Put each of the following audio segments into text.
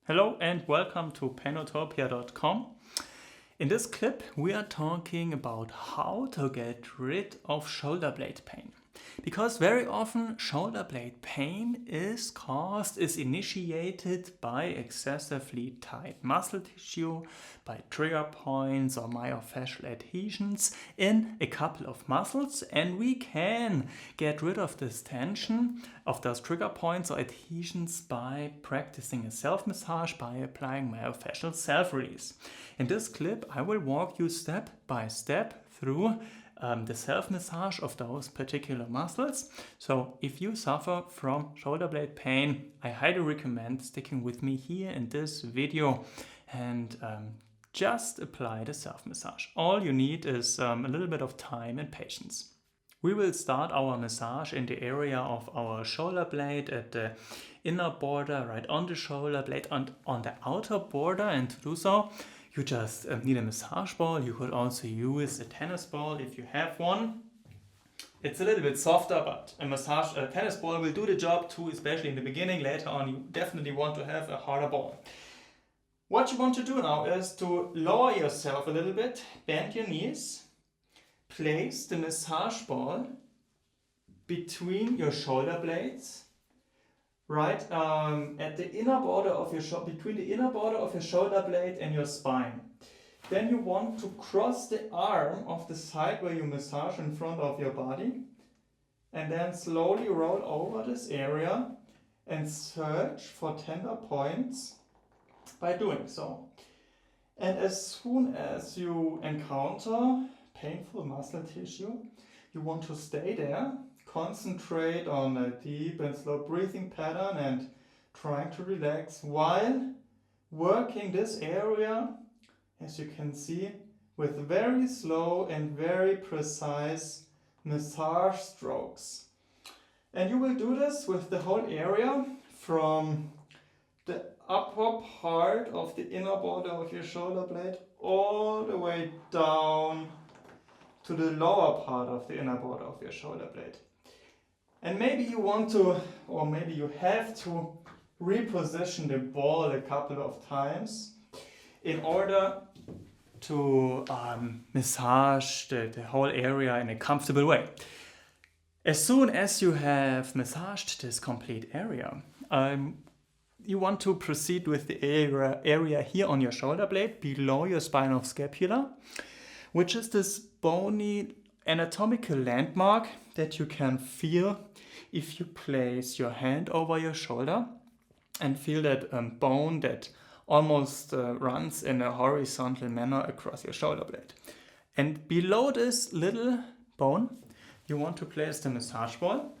Hello and welcome to penotopia.com. In this clip we are talking about how to get rid of shoulder blade pain. Because very often shoulder blade pain is initiated by excessively tight muscle tissue, by trigger points or myofascial adhesions in a couple of muscles, and we can get rid of this tension of those trigger points or adhesions by practicing a self-massage, by applying myofascial self-release. In this clip I will walk you step by step through the self-massage of those particular muscles. So if you suffer from shoulder blade pain, I highly recommend sticking with me here in this video and just apply the self-massage. All you need is a little bit of time and patience. We will start our massage in the area of our shoulder blade at the inner border, right on the shoulder blade, and on the outer border. And to do so, you just need a massage ball. You could also use a tennis ball if you have one. It's a little bit softer, but a tennis ball will do the job too, especially in the beginning. Later on, you definitely want to have a harder ball. What you want to do now is to lower yourself a little bit, bend your knees, place the massage ball between your shoulder blades, right at the inner border of your between the inner border of your shoulder blade and your spine. Then you want to cross the arm of the side where you massage in front of your body, and then slowly roll over this area and search for tender points by doing so. And as soon as you encounter painful muscle tissue, you want to stay there. Concentrate on a deep and slow breathing pattern and trying to relax while working this area, as you can see, with very slow and very precise massage strokes. And you will do this with the whole area from the upper part of the inner border of your shoulder blade all the way down to the lower part of the inner border of your shoulder blade. And maybe you want to, or maybe you have to reposition the ball a couple of times in order to massage the whole area in a comfortable way. As soon as you have massaged this complete area, you want to proceed with the area here on your shoulder blade below your spinal scapula, which is this bony anatomical landmark that you can feel if you place your hand over your shoulder and feel that bone that almost runs in a horizontal manner across your shoulder blade. And below this little bone, you want to place the massage ball.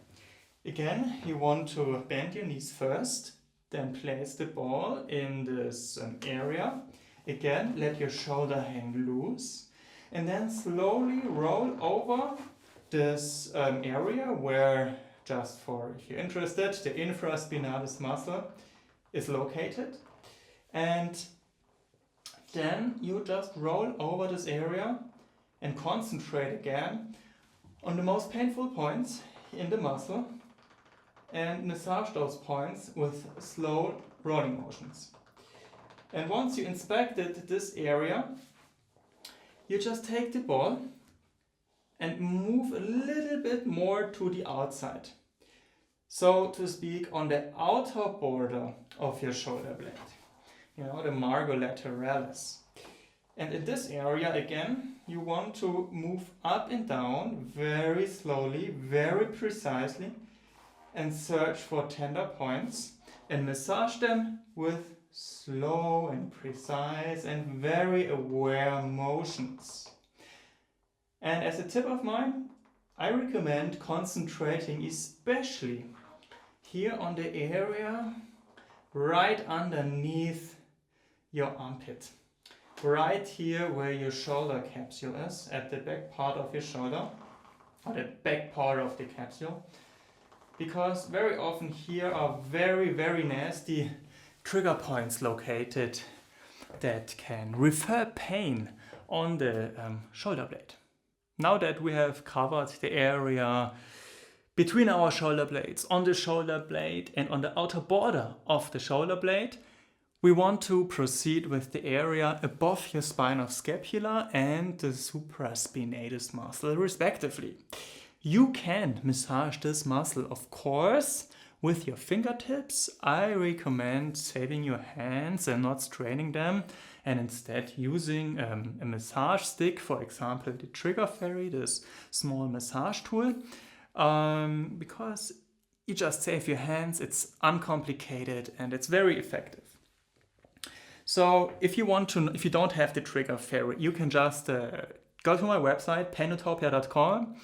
Again, you want to bend your knees first, then place the ball in this area. Again, let your shoulder hang loose, and then slowly roll over this area where, just for if you're interested, the infraspinatus muscle is located. And then you just roll over this area and concentrate again on the most painful points in the muscle and massage those points with slow rolling motions. And once you inspected this area, you just take the ball and move a little bit more to the outside. So to speak, on the outer border of your shoulder blade, the margo lateralis. And in this area, again, you want to move up and down very slowly, very precisely, and search for tender points and massage them with slow and precise and very aware motions. And as a tip of mine, I recommend concentrating especially here on the area right underneath your armpit. Right here where your shoulder capsule is, at the back part of your shoulder, or the back part of the capsule. Because very often here are very, very nasty trigger points located that can refer pain on the shoulder blade. Now that we have covered the area between our shoulder blades, on the shoulder blade and on the outer border of the shoulder blade, we want to proceed with the area above your spinal scapula and the supraspinatus muscle respectively. You can massage this muscle, of course, with your fingertips. I recommend saving your hands and not straining them, and instead using a massage stick, for example the trigger fairy, this small massage tool, because you just save your hands, it's uncomplicated and it's very effective. So if you don't have the trigger fairy, you can just go to my website, painotopia.com,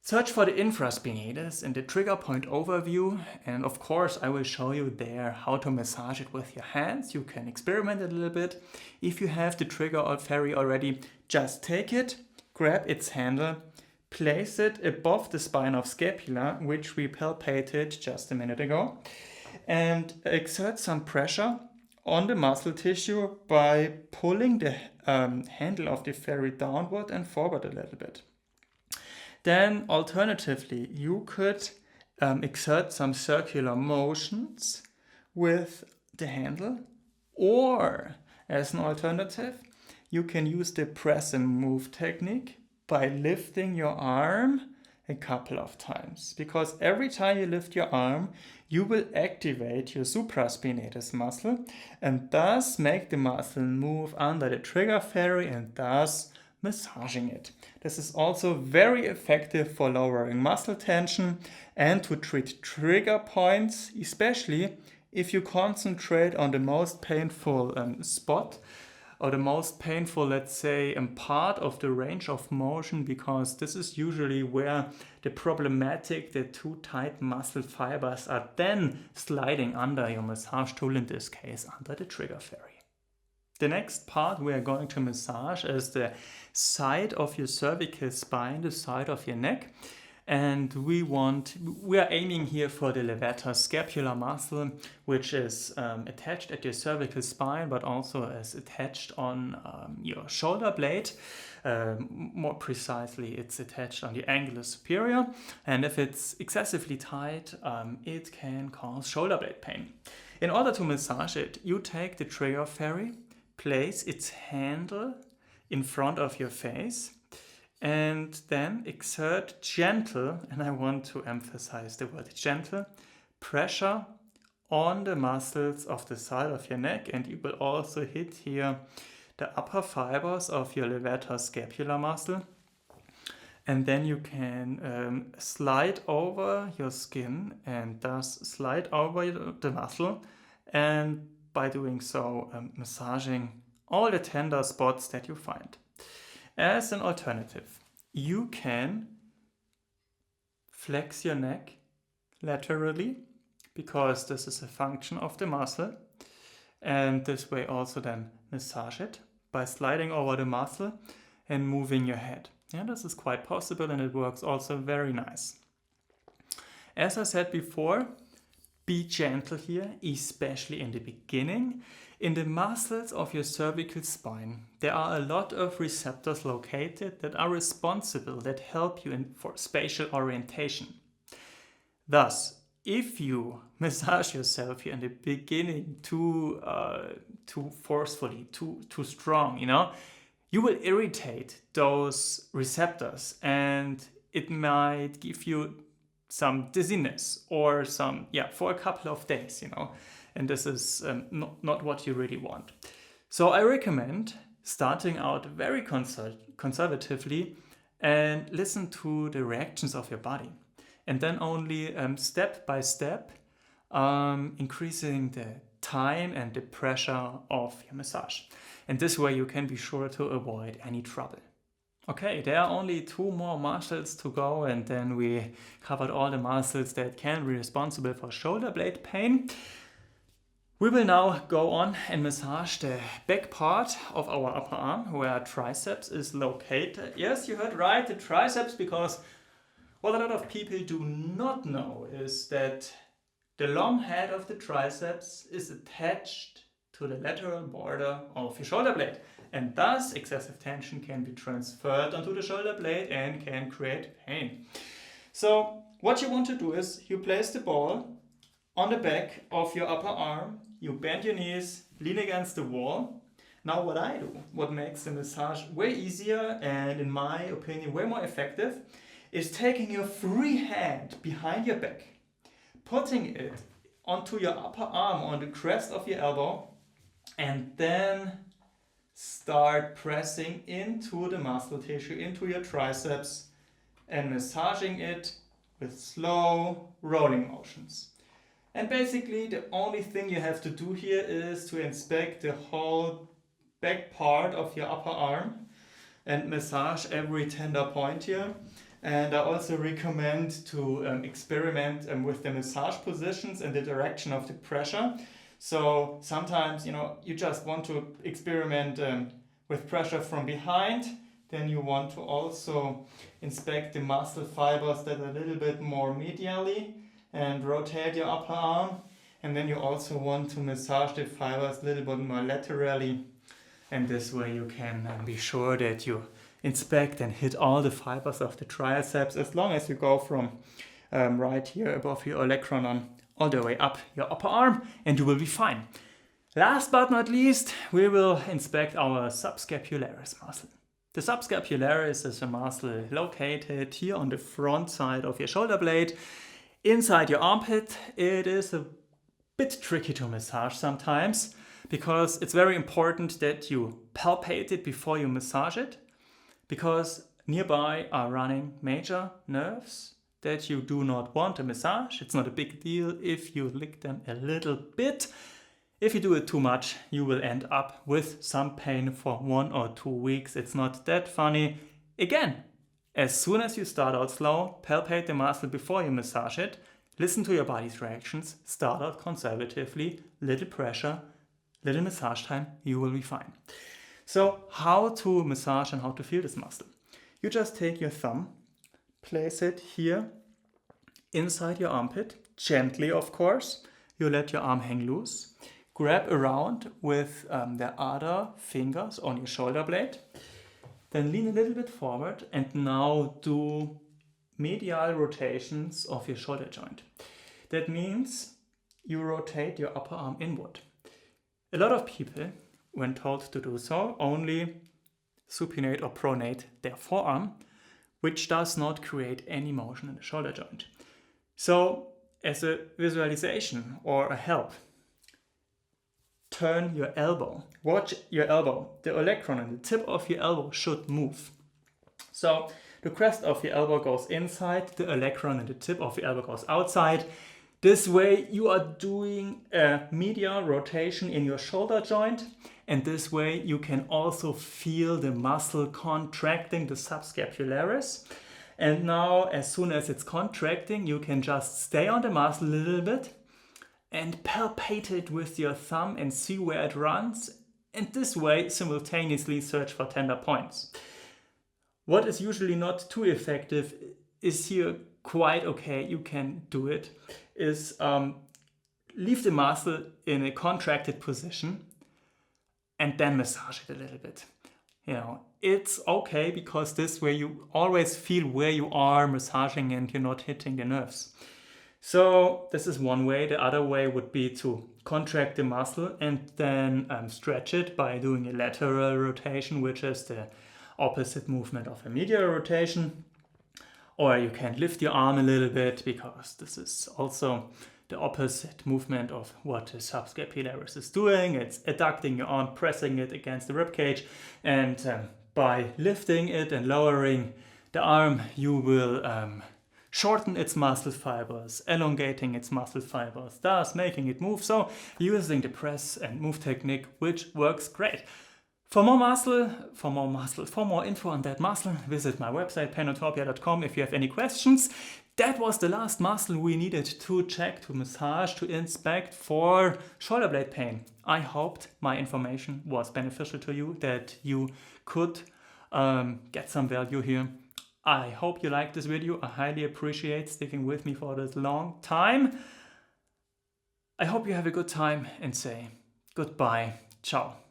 search for the infraspinatus in the trigger point overview, and of course I will show you there how to massage it with your hands. You can experiment a little bit. If you have the trigger fairy already, just take it, grab its handle, place it above the spine of scapula, which we palpated just a minute ago, and exert some pressure on the muscle tissue by pulling the handle of the fairy downward and forward a little bit. Then alternatively, you could exert some circular motions with the handle, or as an alternative, you can use the press and move technique by lifting your arm a couple of times, because every time you lift your arm, you will activate your supraspinatus muscle and thus make the muscle move under the trigger fairy and thus massaging it. This is also very effective for lowering muscle tension and to treat trigger points, especially if you concentrate on the most painful spot, or the most painful, let's say, part of the range of motion, because this is usually where the too tight muscle fibers are then sliding under your massage tool, in this case under the trigger fairy. The next part we are going to massage is the side of your cervical spine, the side of your neck. And we are aiming here for the levator scapular muscle, which is attached at your cervical spine, but also is attached on your shoulder blade. More precisely, it's attached on the angulus superior. And if it's excessively tight, it can cause shoulder blade pain. In order to massage it, you take the trigger fairy, place its handle in front of your face, and then exert gentle, and I want to emphasize the word gentle, pressure on the muscles of the side of your neck, and you will also hit here the upper fibers of your levator scapular muscle. And then you can slide over your skin and thus slide over the muscle, and by doing so massaging all the tender spots that you find. As an alternative, you can flex your neck laterally, because this is a function of the muscle, and this way also then massage it by sliding over the muscle and moving your head. Yeah, this is quite possible, and it works also very nice. As I said before, be gentle here, especially in the beginning. In the muscles of your cervical spine, there are a lot of receptors located that are responsible, that help you for spatial orientation. Thus, if you massage yourself here in the beginning too forcefully, too strong, you will irritate those receptors, and it might give you some dizziness or for a couple of days, and this is not what you really want. So I recommend starting out very conservatively and listen to the reactions of your body, and then only step by step increasing the time and the pressure of your massage. And this way you can be sure to avoid any trouble. Okay, there are only 2 more muscles to go, and then we covered all the muscles that can be responsible for shoulder blade pain. We will now go on and massage the back part of our upper arm, where our triceps is located. Yes, you heard right, the triceps, because what a lot of people do not know is that the long head of the triceps is attached to the lateral border of your shoulder blade, and thus excessive tension can be transferred onto the shoulder blade and can create pain. So what you want to do is you place the ball on the back of your upper arm you bend your knees, lean against the wall. Now what I do, what makes the massage way easier and in my opinion way more effective, is taking your free hand behind your back, putting it onto your upper arm on the crest of your elbow, and then start pressing into the muscle tissue, into your triceps, and massaging it with slow rolling motions. And basically the only thing you have to do here is to inspect the whole back part of your upper arm and massage every tender point here. And I also recommend to experiment with the massage positions and the direction of the pressure. So sometimes, you just want to experiment with pressure from behind. Then you want to also inspect the muscle fibers that are a little bit more medially and rotate your upper arm. And then you also want to massage the fibers a little bit more laterally. And this way you can be sure that you inspect and hit all the fibers of the triceps as long as you go from right here above your olecranon all the way up your upper arm, and you will be fine. Last but not least, we will inspect our subscapularis muscle. The subscapularis is a muscle located here on the front side of your shoulder blade, inside your armpit. It is a bit tricky to massage sometimes because it's very important that you palpate it before you massage it, because nearby are running major nerves that you do not want to massage. It's not a big deal if you lick them a little bit. If you do it too much, you will end up with some pain for 1 or 2 weeks. It's not that funny. Again, as soon as you start out slow, palpate the muscle before you massage it, listen to your body's reactions, start out conservatively, little pressure, little massage time, you will be fine. So how to massage and how to feel this muscle? You just take your thumb, place it here inside your armpit, gently of course. You let your arm hang loose. Grab around with the other fingers on your shoulder blade. Then lean a little bit forward and now do medial rotations of your shoulder joint. That means you rotate your upper arm inward. A lot of people, when told to do so, only supinate or pronate their forearm, which does not create any motion in the shoulder joint. So, as a visualization or a help, turn your elbow. Watch your elbow. The olecranon and the tip of your elbow should move. So, the crest of your elbow goes inside, the olecranon and the tip of your elbow goes outside. This way you are doing a medial rotation in your shoulder joint, and this way you can also feel the muscle contracting, the subscapularis. And now as soon as it's contracting, you can just stay on the muscle a little bit and palpate it with your thumb and see where it runs, and this way simultaneously search for tender points. What is usually not too effective is here quite okay, you can do it, is leave the muscle in a contracted position and then massage it a little bit. It's okay because this way you always feel where you are massaging and you're not hitting the nerves. So this is one way. The other way would be to contract the muscle and then stretch it by doing a lateral rotation, which is the opposite movement of a medial rotation. Or you can lift your arm a little bit because this is also the opposite movement of what the subscapularis is doing. It's adducting your arm, pressing it against the ribcage, and by lifting it and lowering the arm, you will shorten its muscle fibers, elongating its muscle fibers, thus making it move. So using the press and move technique, which works great. For more info on that muscle, visit my website, painotopia.com, if you have any questions. That was the last muscle we needed to check, to massage, to inspect for shoulder blade pain. I hoped my information was beneficial to you, that you could get some value here. I hope you liked this video. I highly appreciate sticking with me for this long time. I hope you have a good time and say goodbye. Ciao.